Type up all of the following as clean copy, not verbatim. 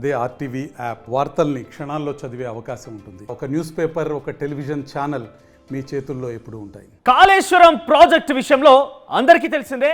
అదే RTV app వార్తల్ని క్షణాల్లో చదివే అవకాశం ఉంటుంది. ఒక న్యూస్ పేపర్, ఒక టెలివిజన్ ఛానల్ మీ చేతుల్లో ఎప్పుడూ ఉంటాయి. కాళేశ్వరం ప్రాజెక్టు విషయంలో అందరికీ తెలిసిందే.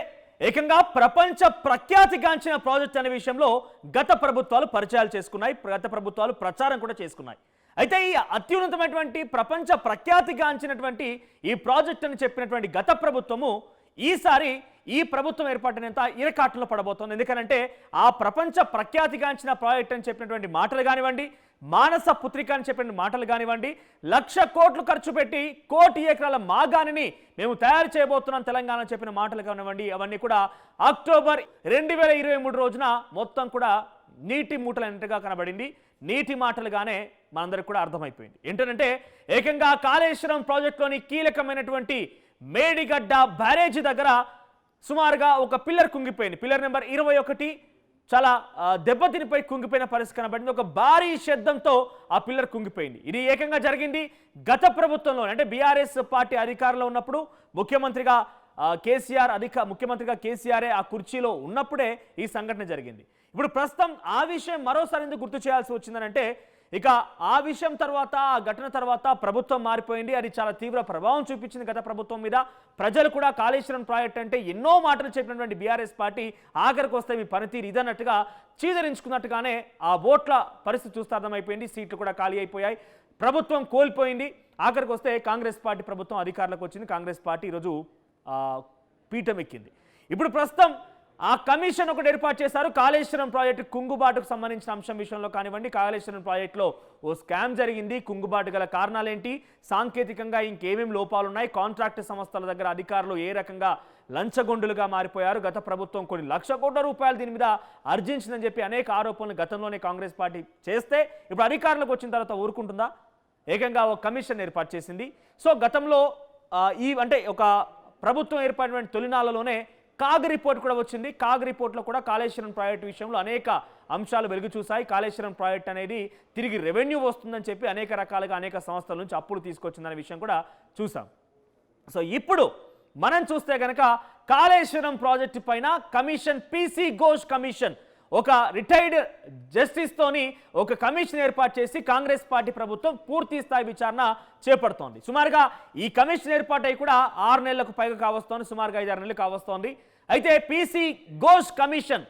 ఏకంగా ప్రపంచ ప్రఖ్యాతిగాంచిన ప్రాజెక్ట్ అనే విషయంలో గత ప్రభుత్వాలు పరిచయాలు చేసుకున్నాయి, గత ప్రభుత్వాలు ప్రచారం కూడా చేసుకున్నాయి. అయితే ఈ అత్యున్నతమైనటువంటి ప్రపంచ ప్రఖ్యాతిగాంచినటువంటి ఈ ప్రాజెక్ట్ అని చెప్పినటువంటి గత ప్రభుత్వము ఈసారి ఈ ప్రభుత్వం ఏర్పాటునంత ఇరకాటంలో పడబోతోంది. ఎందుకనంటే ఆ ప్రపంచ ప్రఖ్యాతిగాంచిన ప్రాజెక్ట్ అని చెప్పినటువంటి మాటలు కానివ్వండి, మానస పుత్రిక అని చెప్పిన మాటలు కానివ్వండి, 1,00,000 కోట్లు ఖర్చు పెట్టి 1,00,00,000 ఎకరాల మాగాణిని మేము తయారు చేయబోతున్నాం తెలంగాణ చెప్పిన మాటలు కానివ్వండి, అవన్నీ కూడా అక్టోబర్ 2023 రోజున మొత్తం కూడా నీటి మూటలన్నట్టుగా కనబడింది. నీటి మాటలుగానే మనందరికి కూడా అర్థమైపోయింది. ఏంటంటే ఏకంగా కాళేశ్వరం ప్రాజెక్టులోని కీలకమైనటువంటి మేడిగడ్డ బ్యారేజీ దగ్గర సుమారుగా ఒక పిల్లర్ కుంగిపోయింది. పిల్లర్ నెంబర్ 21 చాలా దెబ్బతినిపై కుంగిపోయిన పరిస్థితి కనబడింది. ఒక భారీ శబ్దంతో ఆ పిల్లర్ కుంగిపోయింది. ఇది ఏకంగా జరిగింది గత ప్రభుత్వంలో, అంటే బీఆర్ఎస్ పార్టీ అధికారంలో ఉన్నప్పుడు ముఖ్యమంత్రిగా కేసీఆర్ ఆ కుర్చీలో ఉన్నప్పుడే ఈ సంఘటన జరిగింది. ఇప్పుడు ప్రస్తుతం ఆ విషయం మరోసారి ఎందుకు గుర్తు చేయాల్సి వచ్చిందనంటే, ఇక ఆ విషయం తర్వాత, ఆ ఘటన తర్వాత ప్రభుత్వం మారిపోయింది. అది చాలా తీవ్ర ప్రభావం చూపించింది గత ప్రభుత్వం మీద. ప్రజలు కూడా కాళేశ్వరం ప్రాజెక్ట్ అంటే ఎన్నో మాటలు చెప్పినటువంటి బీఆర్ఎస్ పార్టీ ఆఖరికి వస్తే మీ పనితీరు ఇదన్నట్టుగా చీదరించుకున్నట్టుగానే ఆ ఓట్ల పరిస్థితి చూస్తే అర్థమైపోయింది. సీట్లు కూడా ఖాళీ అయిపోయాయి, ప్రభుత్వం కోల్పోయింది. ఆఖరికి వస్తే కాంగ్రెస్ పార్టీ ప్రభుత్వం అధికారంలోకి వచ్చింది. కాంగ్రెస్ పార్టీ ఈరోజు పీఠం ఎక్కింది. ఇప్పుడు ప్రస్తుతం ఆ కమిషన్ ఒకటి ఏర్పాటు చేశారు. కాళేశ్వరం ప్రాజెక్టు కుంగుబాటుకు సంబంధించిన అంశం విషయంలో కానివ్వండి, కాళేశ్వరం ప్రాజెక్టులో ఓ స్కామ్ జరిగింది, కుంగుబాటు గల కారణాలేంటి, సాంకేతికంగా ఇంకేమేమి లోపాలు ఉన్నాయి, కాంట్రాక్ట్ సంస్థల దగ్గర అధికారులు ఏ రకంగా లంచగొండులుగా మారిపోయారు, గత ప్రభుత్వం కొన్ని 1,00,000 కోట్ల రూపాయలు దీని మీద అర్జించిందని చెప్పి అనేక ఆరోపణలు గతంలోనే కాంగ్రెస్ పార్టీ చేస్తే ఇప్పుడు అధికారంలోకి వచ్చిన తర్వాత ఊరుకుంటుందా? ఏకంగా ఒక కమిషన్ ఏర్పాటు చేసింది. సో గతంలో అంటే ఒక ప్రభుత్వం ఏర్పడిన తొలినాళ్లలోనే కాగ్ రిపోర్ట్ కూడా వచ్చింది. కాగ్ రిపోర్ట్లో కూడా కాళేశ్వరం ప్రాజెక్టు విషయంలో అనేక అంశాలు వెలుగు చూశాయి. కాళేశ్వరం ప్రాజెక్ట్ అనేది తిరిగి రెవెన్యూ వస్తుందని చెప్పి అనేక రకాలుగా అనేక సంస్థల నుంచి అప్పులు తీసుకొచ్చిందనే విషయం కూడా చూసాం. సో ఇప్పుడు మనం చూస్తే కనుక కాళేశ్వరం ప్రాజెక్టు పైన కమిషన్, పీసీ ఘోష్ కమిషన్, ఒక రిటైర్డ్ జస్టిస్తోని ఒక కమిషన్ ఏర్పాటు చేసి కాంగ్రెస్ పార్టీ ప్రభుత్వం పూర్తి స్థాయి విచారణ చేపడుతోంది. సుమారుగా ఈ కమిషన్ ఏర్పాటు అయి కూడా 6 నెలలకు పైగా కావస్తోంది, సుమారుగా 5-6 నెలలు కావస్తోంది. అయితే పీసీ ఘోష్ కమిషన్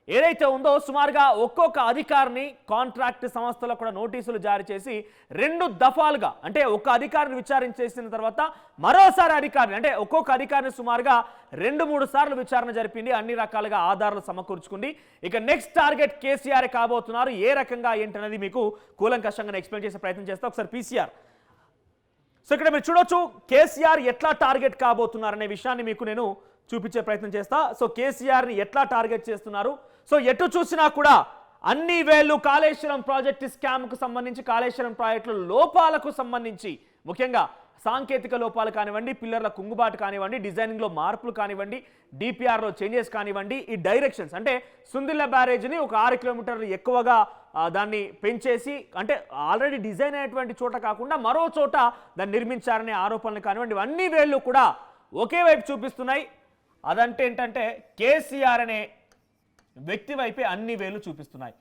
ఏదైతే ఉందో సుమారుగా ఒక్కొక్క అధికారిని కాంట్రాక్ట్ సంస్థలకు కూడా నోటీసులు జారీ చేసి 2 దఫాలుగా, అంటే ఒక్క అధికారిని విచారించేసిన తర్వాత మరోసారి అధికారిని, అంటే ఒక్కొక్క అధికారిని సుమారుగా 2-3 సార్లు విచారణ జరిపింది. అన్ని రకాలుగా ఆధారాలు సమకూర్చుకుంది. ఇక నెక్స్ట్ టార్గెట్ కేసీఆర్ కాబోతున్నారు. ఏ రకంగా ఏంటనేది మీకు కూలంకషంగా ఎక్స్ప్లెయిన్ చేసే ప్రయత్నం చేస్తా. ఒకసారి పీసీఆర్. సో ఇక్కడ మీరు చూడొచ్చు కేసీఆర్ ఎట్లా టార్గెట్ కాబోతున్నారనే విషయాన్ని మీకు నేను చూపించే ప్రయత్నం చేస్తా. సో కేసీఆర్ని ఎట్లా టార్గెట్ చేస్తున్నారు? సో ఎటు చూసినా కూడా అన్ని వేళ్ళు కాళేశ్వరం ప్రాజెక్టు స్కామ్కు సంబంధించి, కాళేశ్వరం ప్రాజెక్టుల లోపాలకు సంబంధించి, ముఖ్యంగా సాంకేతిక లోపాలు కానివ్వండి, పిల్లర్ల కుంగుబాటు కానివ్వండి, డిజైనింగ్లో మార్పులు కానివ్వండి, డిపిఆర్లో చేంజెస్ కానివ్వండి, ఈ డైరెక్షన్స్, అంటే సుందిల్ల బ్యారేజ్ని ఒక 6 కిలోమీటర్లు ఎక్కువగా దాన్ని పెంచేసి, అంటే ఆల్రెడీ డిజైన్ అయినటువంటి చోట కాకుండా మరో చోట దాన్ని నిర్మించారనే ఆరోపణలు కానివ్వండి, ఇవన్నీ వేళ్ళు కూడా ఒకే వైపు చూపిస్తున్నాయి. అదంటే ఏంటంటే కేసీఆర్ అనే వ్యక్తి వైపే అన్ని వేలు చూపిస్తున్నాయి.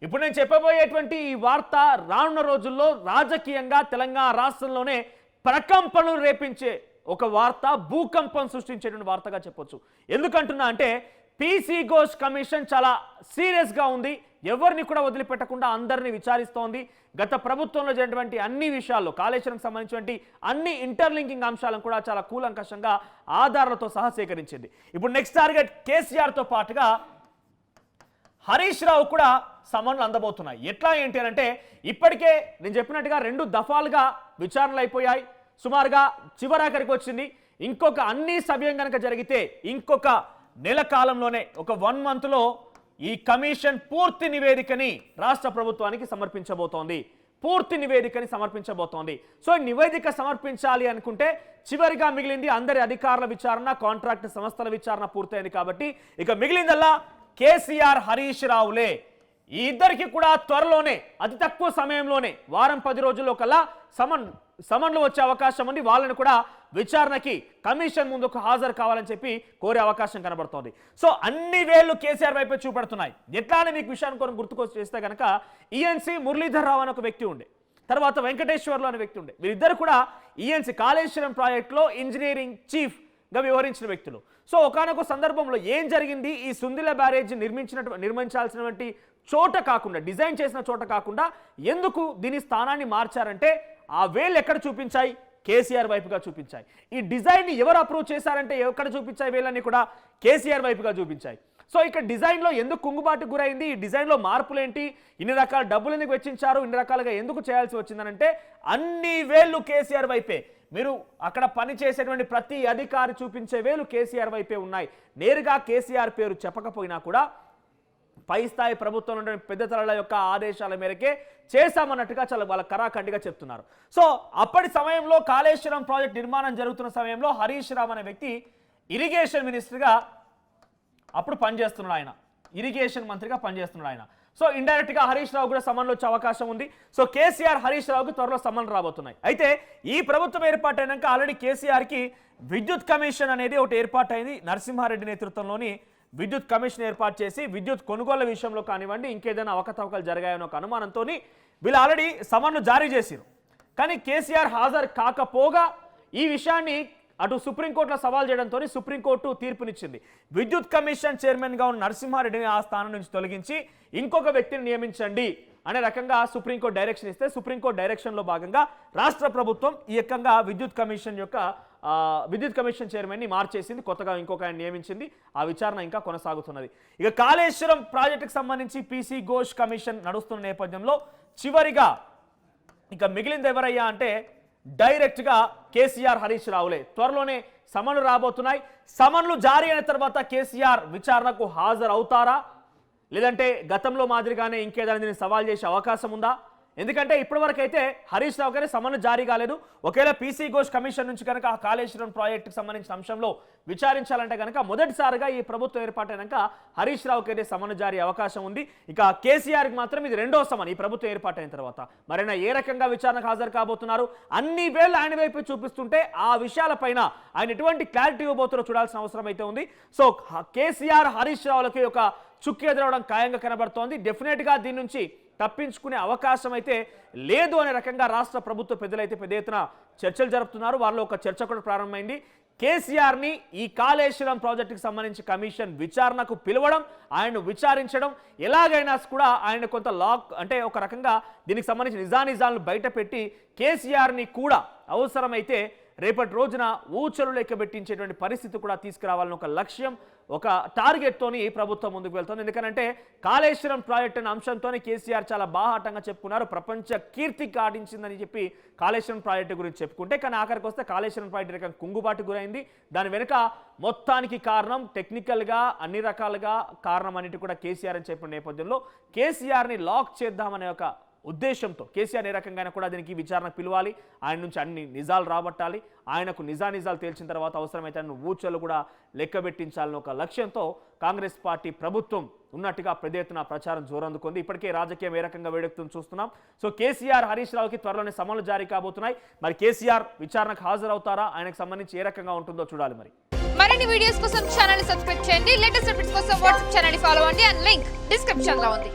ఇప్పుడు నేను చెప్పబోయేటువంటి ఈ వార్త రానున్న రోజుల్లో రాజకీయంగా తెలంగాణ రాష్ట్రంలోనే ప్రకంపనలు రేపించే ఒక వార్త, భూకంపం సృష్టించేటువంటి వార్తగా చెప్పొచ్చు. ఎందుకంటున్నా అంటే పీసీ ఘోష్ కమిషన్ చాలా సీరియస్గా ఉంది. ఎవరిని కూడా వదిలిపెట్టకుండా అందరినీ విచారిస్తోంది. గత ప్రభుత్వంలో జరిగినటువంటి అన్ని విషయాల్లో, కాళేశ్వరం సంబంధించినటువంటి అన్ని ఇంటర్లింకింగ్ అంశాలను కూడా చాలా కూలంకషంగా ఆధారాలతో సహా సేకరించింది. ఇప్పుడు నెక్స్ట్ టార్గెట్ కేసీఆర్తో పాటుగా హరీష్ రావు కూడా సమన్లు అందబోతున్నాయి. ఎట్లా ఏంటి అంటే ఇప్పటికే నేను చెప్పినట్టుగా 2 దఫాలుగా విచారణలు అయిపోయాయి. సుమారుగా చివరాఖరికి వచ్చింది. ఇంకొక అన్ని సవ్యం కనుక జరిగితే ఇంకొక నెల కాలంలోనే, ఒక 1 మంత్లో ఈ కమిషన్ పూర్తి నివేదికని రాష్ట్ర ప్రభుత్వానికి సమర్పించబోతోంది. సో నివేదిక సమర్పించాలి అనుకుంటే చివరిగా మిగిలింది అందరి అధికారుల విచారణ, కాంట్రాక్ట్ సంస్థల విచారణ పూర్తయింది. కాబట్టి ఇక మిగిలిందల్లా కేసీఆర్, హరీష్ రావులే. ఈ ఇద్దరికి కూడా త్వరలోనే, అతి తక్కువ సమయంలోనే, వారం 10 రోజుల్లో కల్లా సమన్లు వచ్చే అవకాశం ఉంది. వాళ్ళని కూడా విచారణకి కమిషన్ ముందుకు హాజరు కావాలని చెప్పి కోరే అవకాశం కనబడుతోంది. సో అన్ని వేళ్లు కేసీఆర్ వైపే చూపెడుతున్నాయి. ఎట్లా అని మీకు విషయాన్ని కొన్ని గుర్తుకొచ్చి చేస్తే కనుక ఈఎన్సీ మురళీధర్ రావు అని ఒక వ్యక్తి ఉండే, తర్వాత వెంకటేశ్వర్లు అనే వ్యక్తి ఉండే. వీరిద్దరు కూడా ఈఎన్సీ కాళేశ్వరం ప్రాజెక్టులో ఇంజనీరింగ్ చీఫ్గా వ్యవహరించిన వ్యక్తులు. సో ఒకానొక సందర్భంలో ఏం జరిగింది, ఈ సుందిల బ్యారేజ్ నిర్మించాల్సినటువంటి చోట కాకుండా, డిజైన్ చేసిన చోట కాకుండా ఎందుకు దీని స్థానాన్ని మార్చారంటే ఆ వేళ్ళు ఎక్కడ చూపించాయి, కేసీఆర్ వైపుగా చూపించాయి. ఈ డిజైన్ని ఎవరు అప్రూవ్ చేశారంటే ఎక్కడ చూపించాయి, వేళ్ళని కూడా కేసీఆర్ వైపుగా చూపించాయి. సో ఇక్కడ డిజైన్లో ఎందుకు కుంగుబాటుకు గురైంది, ఈ డిజైన్లో మార్పులు ఏంటి, ఇన్ని రకాల డబ్బులు ఎందుకు వెచ్చించారు, ఇన్ని రకాలుగా ఎందుకు చేయాల్సి వచ్చిందనంటే అన్ని వేళ్ళు కేసీఆర్ వైపే. మీరు అక్కడ పనిచేసేటువంటి ప్రతి అధికారి చూపించే వేలు కేసీఆర్ వైపే ఉన్నాయి. నేరుగా కేసీఆర్ పేరు చెప్పకపోయినా కూడా పై స్థాయి ప్రభుత్వం ఉండే పెద్ద తలల యొక్క ఆదేశాల మేరకే చేశామన్నట్టుగా చాలా వాళ్ళ కరాఖండిగా చెప్తున్నారు. సో అప్పటి సమయంలో కాళేశ్వరం ప్రాజెక్ట్ నిర్మాణం జరుగుతున్న సమయంలో హరీష్ రావు అనే వ్యక్తి ఇరిగేషన్ మినిస్టర్గా అప్పుడు పనిచేస్తున్నాడు. ఆయన ఇరిగేషన్ మంత్రిగా పనిచేస్తున్నాడు ఆయన. సో ఇండైరెక్ట్గా హరీష్ రావు కూడా సమన్లు వచ్చే అవకాశం ఉంది. సో కేసీఆర్ హరీష్ రావుకి త్వరలో సమన్లు రాబోతున్నాయి. అయితే ఈ ప్రభుత్వం ఏర్పాటైనాక ఆల్రెడీ కేసీఆర్కి విద్యుత్ కమిషన్ అనేది ఒకటి ఏర్పాటైంది. నరసింహారెడ్డి నేతృత్వంలోని విద్యుత్ కమిషన్ ఏర్పాటు చేసి విద్యుత్ కొనుగోళ్ల విషయంలో కానివ్వండి, ఇంకేదైనా అవకతవకలు జరిగాయని ఒక అనుమానంతో వీళ్ళు ఆల్రెడీ సమన్లు జారీ చేశారు. కానీ కేసీఆర్ హాజరు కాకపోగా ఈ విషయాన్ని అటు సుప్రీంకోర్టులో సవాల్ చేయడంతో సుప్రీంకోర్టు తీర్పునిచ్చింది. విద్యుత్ కమిషన్ చైర్మన్గా ఉన్న నరసింహారెడ్డిని ఆ స్థానం నుంచి తొలగించి ఇంకొక వ్యక్తిని నియమించండి అనే రకంగా సుప్రీంకోర్టు డైరెక్షన్ ఇస్తే, సుప్రీంకోర్టు డైరెక్షన్లో భాగంగా రాష్ట్ర ప్రభుత్వం ఈ రకంగా విద్యుత్ కమిషన్ చైర్మన్ని మార్చేసింది, కొత్తగా ఇంకొక ఆయన నియమించింది. ఆ విచారణ ఇంకా కొనసాగుతున్నది. ఇక కాళేశ్వరం ప్రాజెక్టుకు సంబంధించి పీసీ ఘోష్ కమిషన్ నడుస్తున్న నేపథ్యంలో చివరిగా ఇక మిగిలింది ఎవరయ్యా అంటే డైరెక్ట్గా కేసీఆర్ హరీష్ రావులే. త్వరలోనే సమన్లు రాబోతున్నాయి. సమన్లు జారీ అయిన తర్వాత కేసీఆర్ విచారణకు హాజరు అవుతారా, లేదంటే గతంలో మాదిరిగానే ఇంకేదైనా దీన్ని సవాల్ చేసే అవకాశం ఉందా? ఎందుకంటే ఇప్పటివరకు అయితే హరీష్ రావు గారి సమన్లు జారీ కాలేదు. ఒకవేళ పీసీ ఘోష్ కమిషన్ నుంచి కనుక ఆ కాళేశ్వరం ప్రాజెక్టుకు సంబంధించిన అంశంలో విచారించాలంటే కనుక మొదటిసారిగా ఈ ప్రభుత్వం ఏర్పాటైనాక హరీష్ రావుకి అయితే సమన్లు జారీ అవకాశం ఉంది. ఇక కేసీఆర్కి మాత్రం ఇది రెండో సమన్ ఈ ప్రభుత్వం ఏర్పాటైన తర్వాత. మరైనా ఏ రకంగా విచారణకు హాజరు కాబోతున్నారు, అన్ని వేళ్ళు ఆయన వైపు చూపిస్తుంటే ఆ విషయాలపైన ఆయన ఎటువంటి క్లారిటీ ఇవ్వబోతారో చూడాల్సిన అవసరం అయితే ఉంది. సో కేసీఆర్ హరీష్ రావులకి ఒక చుక్కి ఎదురవడం ఖాయంగా కనబడుతోంది. డెఫినెట్గా దీని నుంచి తప్పించుకునే అవకాశం అయితే లేదు అనే రకంగా రాష్ట్ర ప్రభుత్వ పెద్దలైతే పెద్ద ఎత్తున చర్చలు జరుపుతున్నారు. వారిలో ఒక చర్చ కూడా ప్రారంభమైంది. కేసీఆర్ని ఈ కాళేశ్వరం ప్రాజెక్టుకి సంబంధించి కమిషన్ విచారణకు పిలవడం, ఆయన్ను విచారించడం, ఎలాగైనా కూడా ఆయన కొంత లాక్ అంటే ఒక రకంగా దీనికి సంబంధించి నిజానిజాలను బయటపెట్టి కేసీఆర్ని కూడా అవసరమైతే రేపటి రోజున ఊచలు లెక్కబెట్టించేటువంటి పరిస్థితి కూడా తీసుకురావాలని ఒక లక్ష్యం, ఒక టార్గెట్తోని ప్రభుత్వం ముందుకు వెళ్తుంది. ఎందుకంటే కాళేశ్వరం ప్రాజెక్టు అనే అంశంతోనే కేసీఆర్ చాలా బాహాటంగా చెప్పుకున్నారు. ప్రపంచ కీర్తి కాడించిందని చెప్పి కాళేశ్వరం ప్రాజెక్టు గురించి చెప్పుకుంటే, కానీ ఆఖరికి వస్తే కాళేశ్వరం ప్రాజెక్టు రకం కుంగుబాటు గురైంది. దాని వెనుక మొత్తానికి కారణం టెక్నికల్గా అన్ని రకాలుగా కారణం అన్నిటి కూడా కేసీఆర్ అని చెప్పిన నేపథ్యంలో కేసీఆర్ని లాక్ చేద్దామనే ఒక ఉద్దేశంతో కేసీఆర్ ఏ రకంగా కూడా దీనికి విచారణకు పిలవాలి, ఆయన నుంచి అన్ని నిజాలు రాబట్టాలి, ఆయనకు నిజాలు తేల్చిన తర్వాత అవసరమైతే ఊచలు కూడా లెక్కబెట్టించాలని ఒక లక్ష్యంతో కాంగ్రెస్ పార్టీ ప్రభుత్వం ఉన్నట్టుగా పెద్ద ఎత్తున ప్రచారం జోరందుకుంది. ఇప్పటికే రాజకీయం ఏ రకంగా వేడెక్కుతుందో చూస్తున్నాం. సో కేసీఆర్ హరీష్ రావుకి త్వరలోనే సమన్లు జారీ కాబోతున్నాయి. మరి కేసీఆర్ విచారణకు హాజరవుతారా, ఆయనకు సంబంధించి ఏ రకంగా ఉంటుందో చూడాలి. మరిన్ని వీడియోస్ కోసం ఛానల్ సబ్స్క్రైబ్ చేయండి. లేటెస్ట్ అప్డేట్స్ కోసం వాట్సాప్ ఛానల్ ఫాలో అవ్వండి. అండ్ లింక్ డిస్క్రిప్షన్ లో ఉంది.